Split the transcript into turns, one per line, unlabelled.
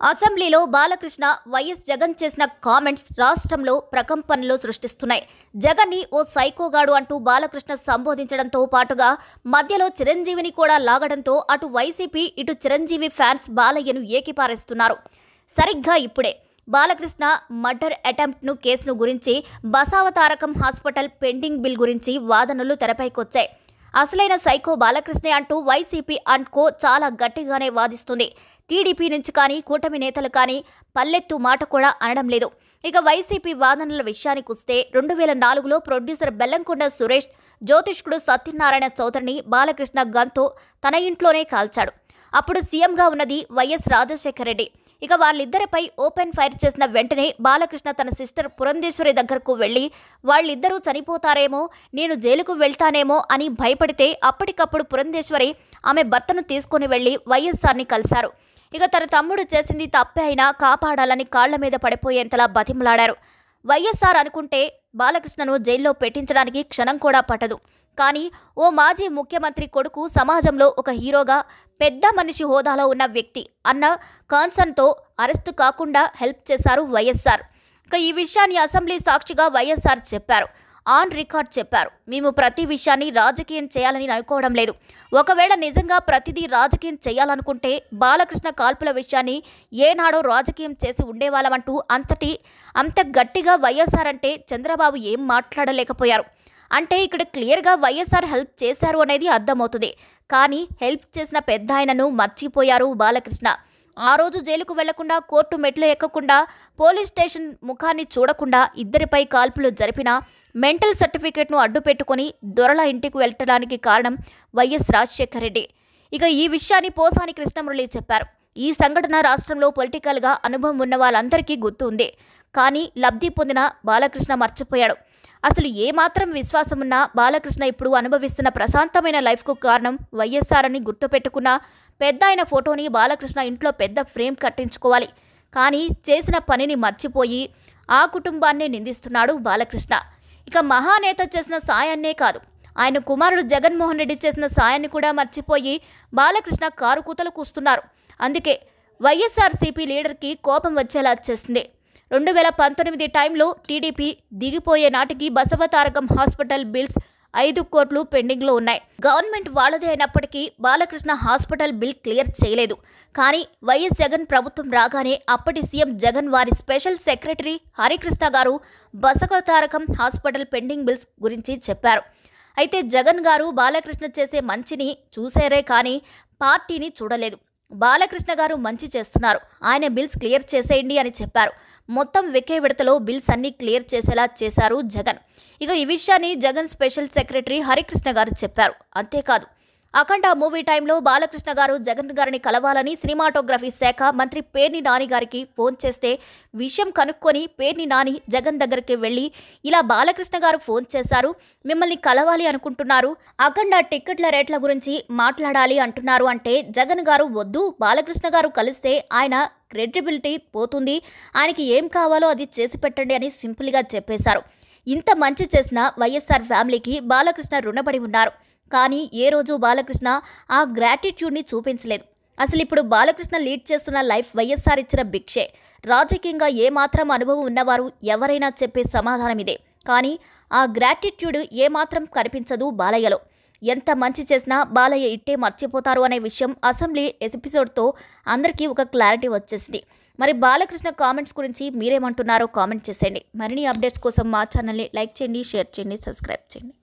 అసెంబ్లీలో బాలకృష్ణ వైఎస్ జగన్ చేసిన కామెంట్స్ రాష్ట్రంలో ప్రకంపనలు సృష్టిస్తున్నాయి. జగన్ని ఓ సైకోగాడు అంటూ బాలకృష్ణ సంబోధించడంతో పాటుగా మధ్యలో చిరంజీవిని కూడా లాగడంతో అటు వైసీపీ ఇటు చిరంజీవి ఫ్యాన్స్ బాలయ్యను ఏకిపారేస్తున్నారు. సరిగ్గా ఇప్పుడే బాలకృష్ణ మర్డర్ అటెంప్ట్ను కేసును గురించి బసావతారకం హాస్పిటల్ పెండింగ్ బిల్ గురించి వాదనలు తెరపైకొచ్చాయి. అసలైన సైకో బాలకృష్ణే అంటూ వైసీపీ అండ్ కో చాలా గట్టిగానే వాదిస్తుంది. టీడీపీ నుంచి కానీ కూటమి నేతలు కానీ పల్లెత్తు మాట కూడా అనడం లేదు. ఇక వైసీపీ వాదనల విషయానికి వస్తే 2004లో ప్రొడ్యూసర్ బెల్లంకొండ సురేష్ జ్యోతిష్కుడు సత్యనారాయణ చౌదరిని బాలకృష్ణ గన్తో తన ఇంట్లోనే కాల్చాడు. అప్పుడు సీఎంగా ఉన్నది వైఎస్ రాజశేఖర రెడ్డి. ఇక వాళ్ళిద్దరిపై ఓపెన్ ఫైర్ చేసిన వెంటనే బాలకృష్ణ తన సిస్టర్ పురంధేశ్వరి దగ్గరకు వెళ్లి వాళ్ళిద్దరూ చనిపోతారేమో, నేను జైలుకు వెళ్తానేమో అని భయపడితే అప్పటికప్పుడు పురంధేశ్వరి ఆమె భర్తను తీసుకుని వెళ్లి వైఎస్ఆర్ని కలిశారు. ఇక తన తమ్ముడు చేసింది తప్పే అయినా కాపాడాలని కాళ్ల మీద పడిపోయేంతలా బతిమలాడారు. వైఎస్ఆర్ అనుకుంటే బాలకృష్ణను జైల్లో పెట్టించడానికి క్షణం కూడా పట్టదు. కానీ ఓ మాజీ ముఖ్యమంత్రి కొడుకు సమాజంలో ఒక హీరోగా పెద్ద మనిషి హోదాలో ఉన్న వ్యక్తి అన్న కాన్సర్న్తో అరెస్టు కాకుండా హెల్ప్ చేశారు వైఎస్ఆర్. ఇక ఈ విషయాన్ని అసెంబ్లీ సాక్షిగా వైఎస్ఆర్ చెప్పారు. ఆన్ రికార్డ్ చెప్పారు, మేము ప్రతి విషయాన్ని రాజకీయం చేయాలని అనుకోవడం లేదు. ఒకవేళ నిజంగా ప్రతిదీ రాజకీయం చేయాలనుకుంటే బాలకృష్ణ కాల్పుల విషయాన్ని ఏనాడో రాజకీయం చేసి ఉండేవాళ్ళమంటూ అంత గట్టిగా వైఎస్ఆర్ అంటే చంద్రబాబు ఏం మాట్లాడలేకపోయారు. అంటే ఇక్కడ క్లియర్గా వైఎస్ఆర్ హెల్ప్ చేశారు అనేది అర్థమవుతుంది. కానీ హెల్ప్ చేసిన పెద్ద ఆయనను మర్చిపోయారు బాలకృష్ణ. ఆ రోజు జైలుకు వెళ్లకుండా, కోర్టు మెట్లు ఎక్కకుండా, పోలీస్ స్టేషన్ ముఖాన్ని చూడకుండా ఇద్దరిపై కాల్పులు జరిపిన మెంటల్ సర్టిఫికేట్ను అడ్డు పెట్టుకుని దొరల ఇంటికి వెళ్ళడానికి కారణం వైఎస్ రాజశేఖర రెడ్డి. ఇక ఈ విషయాన్ని పోసాని కృష్ణమురళి చెప్పారు. ఈ సంఘటన రాష్ట్రంలో పొలిటికల్గా అనుభవం ఉన్న వాళ్ళందరికీ గుర్తు ఉంది. కానీ లబ్ధి పొందిన బాలకృష్ణ మర్చిపోయాడు. అసలు ఏమాత్రం విశ్వాసం ఉన్నా బాలకృష్ణ ఇప్పుడు అనుభవిస్తున్న ప్రశాంతమైన లైఫ్కు కారణం వైఎస్ఆర్ అని గుర్తుపెట్టుకున్న పెద్ద ఆయన ఫోటోని బాలకృష్ణ ఇంట్లో పెద్ద ఫ్రేమ్ కట్టించుకోవాలి. కానీ చేసిన పనిని మర్చిపోయి ఆ కుటుంబాన్నే నిందిస్తున్నాడు బాలకృష్ణ. ఇక మహానేత చేసిన సాయాన్నే కాదు, ఆయన కుమారుడు జగన్మోహన్ రెడ్డి చేసిన సాయాన్ని కూడా మర్చిపోయి బాలకృష్ణ కారు కూతలు కూస్తున్నారు. అందుకే వైఎస్ఆర్సీపీ లీడర్కి కోపం వచ్చేలా చేస్తుంది. 2019 టైంలో టీడీపీ దిగిపోయే నాటికి బసవతారకం హాస్పిటల్ బిల్స్ 5 కోట్లు పెండింగ్లో ఉన్నాయి. గవర్నమెంట్ వాళ్ళదే అయినప్పటికీ బాలకృష్ణ హాస్పిటల్ బిల్ క్లియర్ చేయలేదు. కానీ వైఎస్ జగన్ ప్రభుత్వం రాగానే అప్పటి సీఎం జగన్ వారి స్పెషల్ సెక్రటరీ హరికృష్ణ గారు బసవతారకం హాస్పిటల్ పెండింగ్ బిల్స్ గురించి చెప్పారు. అయితే జగన్ గారు బాలకృష్ణ చేసే మంచిని చూసారే కానీ పార్టీని చూడలేదు. బాలకృష్ణ గారు మంచి చేస్తున్నారు, ఆయన బిల్స్ క్లియర్ చేసేయండి అని చెప్పారు. మొత్తం ఒకే విడతలో బిల్స్ అన్ని క్లియర్ చేసేలా చేశారు జగన్. ఇక ఈ విషయాన్ని జగన్ స్పెషల్ సెక్రటరీ హరికృష్ణ గారు చెప్పారు. అంతేకాదు, అఖండ మూవీ టైంలో బాలకృష్ణ గారు జగన్ గారిని కలవాలని సినిమాటోగ్రఫీ శాఖ మంత్రి పేర్ని నాని గారికి ఫోన్ చేస్తే విషయం కనుక్కొని పేర్ని నాని జగన్ దగ్గరికి వెళ్ళి ఇలా బాలకృష్ణ గారు ఫోన్ చేశారు, మిమ్మల్ని కలవాలి అనుకుంటున్నారు, అఖండ టిక్కెట్ల రేట్ల గురించి మాట్లాడాలి అంటున్నారు అంటే జగన్ గారు వద్దు, బాలకృష్ణ గారు కలిస్తే ఆయన క్రెడిబిలిటీ పోతుంది, ఆయనకి ఏం కావాలో అది చేసి పెట్టండి అని సింపుల్గా చెప్పేశారు. ఇంత మంచి చేసిన వైఎస్ఆర్ ఫ్యామిలీకి బాలకృష్ణ రుణపడి ఉన్నారు. కానీ ఏ రోజు బాలకృష్ణ ఆ గ్రాటిట్యూడ్ని చూపించలేదు. అసలు ఇప్పుడు బాలకృష్ణ లీడ్ చేస్తున్న లైఫ్ వైఎస్ఆర్ ఇచ్చిన భిక్షే. రాజకీయంగా ఏమాత్రం అనుభవం ఉన్నవారు ఎవరైనా చెప్పే సమాధానం ఇదే. కానీ ఆ గ్రాటిట్యూడ్ ఏమాత్రం కనిపించదు బాలయ్యలో. ఎంత మంచి చేసినా బాలయ్య ఇట్టే మర్చిపోతారు అనే విషయం అసెంబ్లీ ఎపిసోడ్తో అందరికీ ఒక క్లారిటీ వచ్చేసింది. మరి బాలకృష్ణ కామెంట్స్ గురించి మీరేమంటున్నారో కామెంట్ చేసేయండి. మరిన్ని అప్డేట్స్ కోసం మా ఛానల్ని లైక్ చేయండి, షేర్ చేయండి, సబ్స్క్రైబ్ చేయండి.